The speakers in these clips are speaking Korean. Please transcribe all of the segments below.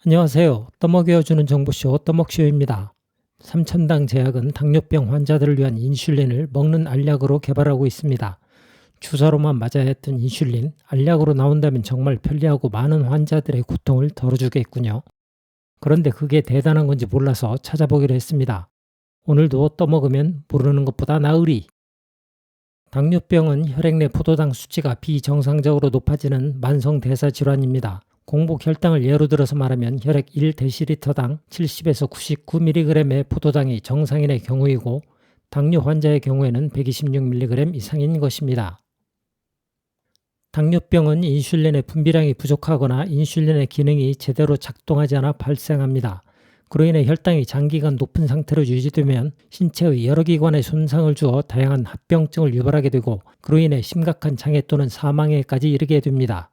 안녕하세요. 떠먹여주는 정보쇼 떠먹쇼입니다. 삼천당 제약은 당뇨병 환자들을 위한 인슐린을 먹는 알약으로 개발하고 있습니다. 주사로만 맞아야 했던 인슐린, 알약으로 나온다면 정말 편리하고 많은 환자들의 고통을 덜어주겠군요. 그런데 그게 대단한 건지 몰라서 찾아보기로 했습니다. 오늘도 떠먹으면 모르는 것보다 나으리. 당뇨병은 혈액 내 포도당 수치가 비정상적으로 높아지는 만성 대사 질환입니다. 공복 혈당을 예로 들어서 말하면 혈액 1dl당 70에서 99mg의 포도당이 정상인의 경우이고 당뇨 환자의 경우에는 126mg 이상인 것입니다. 당뇨병은 인슐린의 분비량이 부족하거나 인슐린의 기능이 제대로 작동하지 않아 발생합니다. 그로 인해 혈당이 장기간 높은 상태로 유지되면 신체의 여러 기관에 손상을 주어 다양한 합병증을 유발하게 되고 그로 인해 심각한 장애 또는 사망에까지 이르게 됩니다.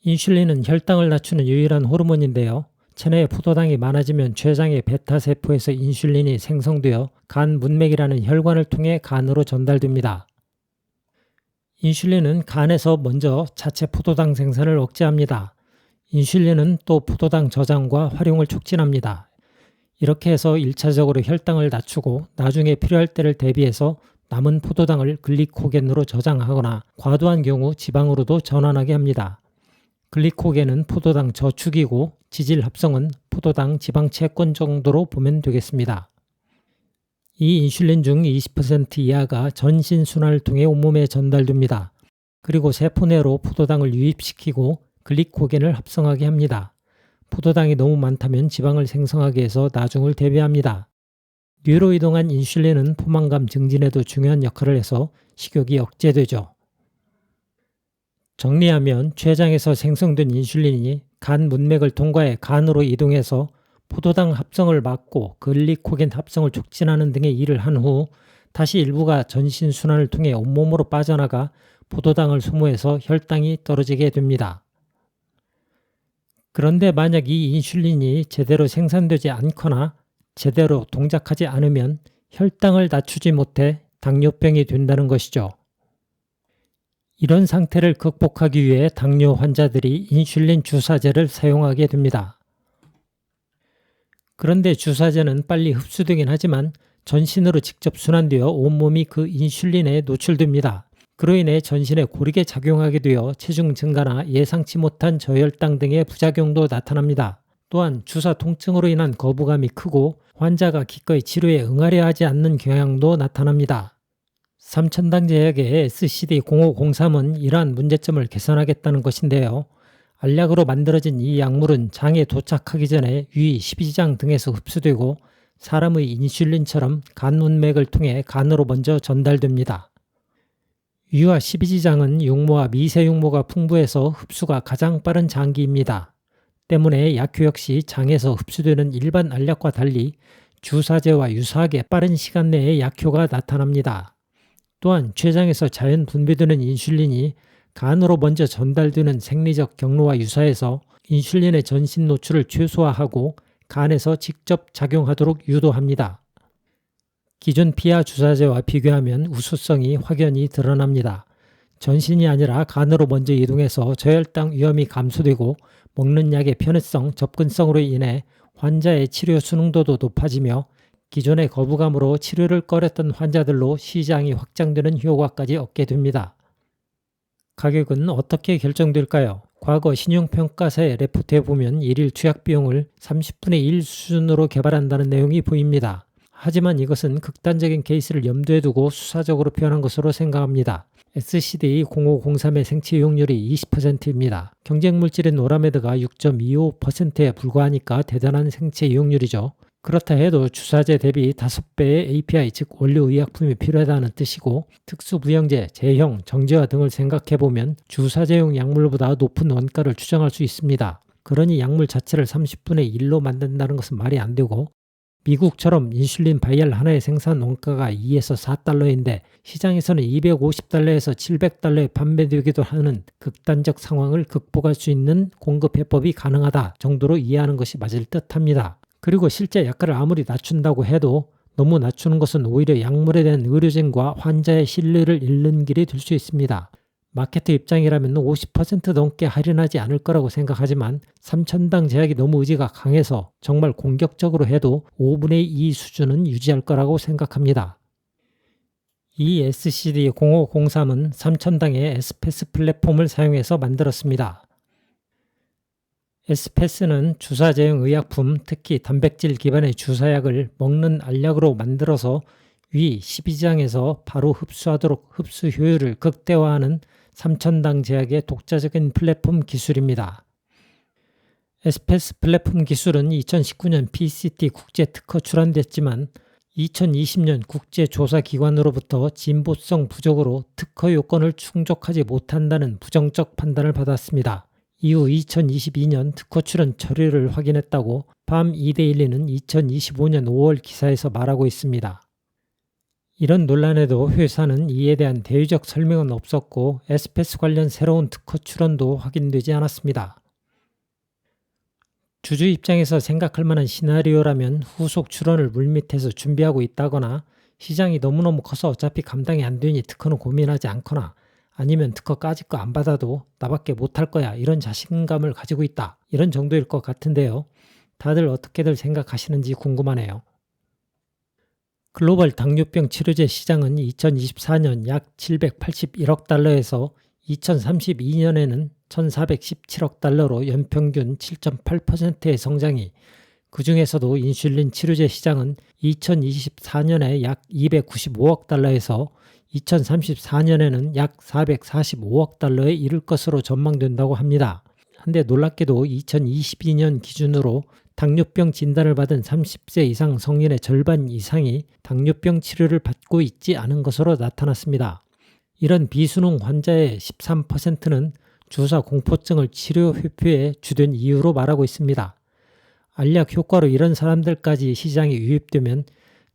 인슐린은 혈당을 낮추는 유일한 호르몬인데요. 체내에 포도당이 많아지면 췌장의 베타세포에서 인슐린이 생성되어 간 문맥이라는 혈관을 통해 간으로 전달됩니다. 인슐린은 간에서 먼저 자체 포도당 생산을 억제합니다. 인슐린은 또 포도당 저장과 활용을 촉진합니다. 이렇게 해서 1차적으로 혈당을 낮추고 나중에 필요할 때를 대비해서 남은 포도당을 글리코겐으로 저장하거나 과도한 경우 지방으로도 전환하게 합니다. 글리코겐은 포도당 저축이고 지질 합성은 포도당 지방 채권 정도로 보면 되겠습니다. 이 인슐린 중 20% 이하가 전신 순환을 통해 온몸에 전달됩니다. 그리고 세포 내로 포도당을 유입시키고 글리코겐을 합성하게 합니다. 포도당이 너무 많다면 지방을 생성하게 해서 나중을 대비합니다. 뇌로 이동한 인슐린은 포만감 증진에도 중요한 역할을 해서 식욕이 억제되죠. 정리하면 췌장에서 생성된 인슐린이 간 문맥을 통과해 간으로 이동해서 포도당 합성을 막고 글리코겐 합성을 촉진하는 등의 일을 한 후 다시 일부가 전신순환을 통해 온몸으로 빠져나가 포도당을 소모해서 혈당이 떨어지게 됩니다. 그런데 만약 이 인슐린이 제대로 생산되지 않거나 제대로 동작하지 않으면 혈당을 낮추지 못해 당뇨병이 된다는 것이죠. 이런 상태를 극복하기 위해 당뇨 환자들이 인슐린 주사제를 사용하게 됩니다. 그런데 주사제는 빨리 흡수되긴 하지만 전신으로 직접 순환되어 온몸이 그 인슐린에 노출됩니다. 그로 인해 전신에 고르게 작용하게 되어 체중 증가나 예상치 못한 저혈당 등의 부작용도 나타납니다. 또한 주사 통증으로 인한 거부감이 크고 환자가 기꺼이 치료에 응하려 하지 않는 경향도 나타납니다. 삼천당 제약의 SCD-0503은 이러한 문제점을 개선하겠다는 것인데요. 알약으로 만들어진 이 약물은 장에 도착하기 전에 위, 십이지장 등에서 흡수되고 사람의 인슐린처럼 간 문맥을 통해 간으로 먼저 전달됩니다. 위와 십이지장은 육모와 미세육모가 풍부해서 흡수가 가장 빠른 장기입니다. 때문에 약효 역시 장에서 흡수되는 일반 알약과 달리 주사제와 유사하게 빠른 시간 내에 약효가 나타납니다. 또한 췌장에서 자연 분비되는 인슐린이 간으로 먼저 전달되는 생리적 경로와 유사해서 인슐린의 전신 노출을 최소화하고 간에서 직접 작용하도록 유도합니다. 기존 피하 주사제와 비교하면 우수성이 확연히 드러납니다. 전신이 아니라 간으로 먼저 이동해서 저혈당 위험이 감소되고 먹는 약의 편의성, 접근성으로 인해 환자의 치료 순응도도 높아지며 기존의 거부감으로 치료를 꺼렸던 환자들로 시장이 확장되는 효과까지 얻게 됩니다. 가격은 어떻게 결정될까요? 과거 신용평가사의 레포트에 보면 일일 투약 비용을 30분의 1 수준으로 개발한다는 내용이 보입니다. 하지만 이것은 극단적인 케이스를 염두에 두고 수사적으로 표현한 것으로 생각합니다. SCD-0503의 생체 이용률이 20%입니다. 경쟁 물질인 노라메드가 6.25%에 불과하니까 대단한 생체 이용률이죠. 그렇다 해도 주사제 대비 5배의 API 즉 원료의약품이 필요하다는 뜻이고 특수부영제, 제형, 정제화 등을 생각해보면 주사제용 약물보다 높은 원가를 추정할 수 있습니다. 그러니 약물 자체를 30분의 1로 만든다는 것은 말이 안 되고 미국처럼 인슐린 바이알 하나의 생산 원가가 2에서 4달러인데 시장에서는 250달러에서 700달러에 판매되기도 하는 극단적 상황을 극복할 수 있는 공급 해법이 가능하다 정도로 이해하는 것이 맞을 듯합니다. 그리고 실제 약가를 아무리 낮춘다고 해도 너무 낮추는 것은 오히려 약물에 대한 의료진과 환자의 신뢰를 잃는 길이 될 수 있습니다. 마케터 입장이라면 50% 넘게 할인하지 않을 거라고 생각하지만 3,000당 제약이 너무 의지가 강해서 정말 공격적으로 해도 5분의 2 수준은 유지할 거라고 생각합니다. 이 SCD-0503은 3,000당의 S패스 플랫폼을 사용해서 만들었습니다. S패스는 주사 제형 의약품, 특히 단백질 기반의 주사약을 먹는 알약으로 만들어서 위 12장에서 바로 흡수하도록 흡수 효율을 극대화하는 3,000당 제약의 독자적인 플랫폼 기술입니다. S패스 플랫폼 기술은 2019년 PCT 국제 특허 출원됐지만 2020년 국제조사기관으로부터 진보성 부족으로 특허 요건을 충족하지 못한다는 부정적 판단을 받았습니다. 이후 2022년 특허 출원 처리를 확인했다고 밤 2데일리는 2025년 5월 기사에서 말하고 있습니다. 이런 논란에도 회사는 이에 대한 대외적 설명은 없었고 S패스 관련 새로운 특허 출원도 확인되지 않았습니다. 주주 입장에서 생각할 만한 시나리오라면 후속 출원을 물밑에서 준비하고 있다거나 시장이 너무너무 커서 어차피 감당이 안 되니 특허는 고민하지 않거나 아니면 특허 까짓 거 안 받아도 나밖에 못할 거야 이런 자신감을 가지고 있다 이런 정도일 것 같은데요. 다들 어떻게들 생각하시는지 궁금하네요. 글로벌 당뇨병 치료제 시장은 2024년 약 781억 달러에서 2032년에는 1417억 달러로 연평균 7.8%의 성장이 그 중에서도 인슐린 치료제 시장은 2024년에 약 295억 달러에서 2034년에는 약 445억 달러에 이를 것으로 전망된다고 합니다. 한데 놀랍게도 2022년 기준으로 당뇨병 진단을 받은 30세 이상 성인의 절반 이상이 당뇨병 치료를 받고 있지 않은 것으로 나타났습니다. 이런 비수능 환자의 13%는 주사 공포증을 치료 회피의 주된 이유로 말하고 있습니다. 알약 효과로 이런 사람들까지 시장에 유입되면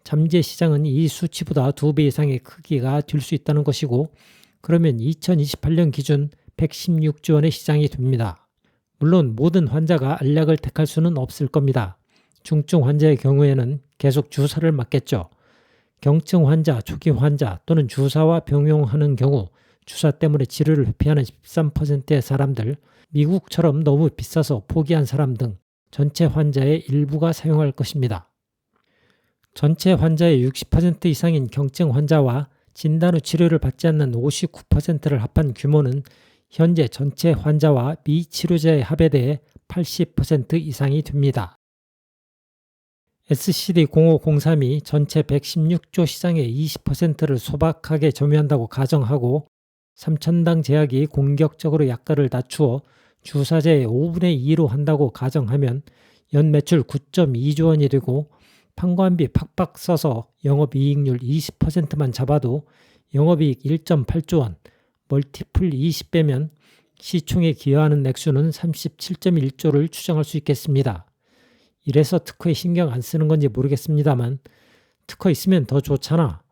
잠재 시장은 이 수치보다 2배 이상의 크기가 될 수 있다는 것이고 그러면 2028년 기준 116조 원의 시장이 됩니다. 물론 모든 환자가 알약을 택할 수는 없을 겁니다. 중증 환자의 경우에는 계속 주사를 맞겠죠. 경증 환자, 초기 환자 또는 주사와 병용하는 경우 주사 때문에 치료를 회피하는 13%의 사람들, 미국처럼 너무 비싸서 포기한 사람 등 전체 환자의 일부가 사용할 것입니다. 전체 환자의 60% 이상인 경증 환자와 진단 후 치료를 받지 않는 59%를 합한 규모는 현재 전체 환자와 미치료자의 합에 대해 80% 이상이 됩니다. SCD-0503이 전체 116조 시장의 20%를 소박하게 점유한다고 가정하고 3,000당 제약이 공격적으로 약가를 낮추어 주사제의 5분의 2로 한다고 가정하면 연 매출 9.2조 원이 되고 판관비 팍팍 써서 영업이익률 20%만 잡아도 영업이익 1.8조 원, 멀티플 20배면 시총에 기여하는 액수는 37.1조를 추정할 수 있겠습니다. 이래서 특허에 신경 안 쓰는 건지 모르겠습니다만 특허 있으면 더 좋잖아.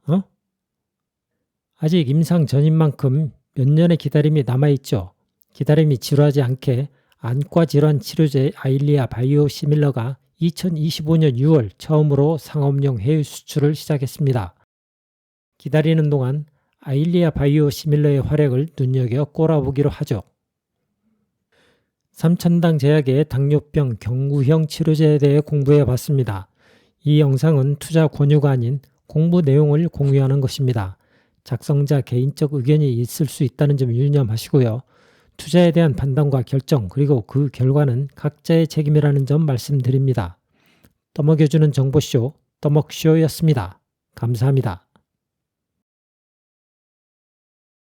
아직 임상 전인 만큼 몇 년의 기다림이 남아있죠. 기다림이 지루하지 않게 안과 질환 치료제 아일리아 바이오시밀러가 2025년 6월 처음으로 상업용 해외 수출을 시작했습니다. 기다리는 동안 아일리아 바이오시밀러의 활약을 눈여겨 꼬라보기로 하죠. 3,000당 제약의 당뇨병 경구형 치료제에 대해 공부해 봤습니다. 이 영상은 투자 권유가 아닌 공부 내용을 공유하는 것입니다. 작성자 개인적 의견이 있을 수 있다는 점 유념하시고요. 투자에 대한 판단과 결정 그리고 그 결과는 각자의 책임이라는 점 말씀드립니다. 떠먹여주는 정보쇼 떠먹쇼였습니다. 감사합니다.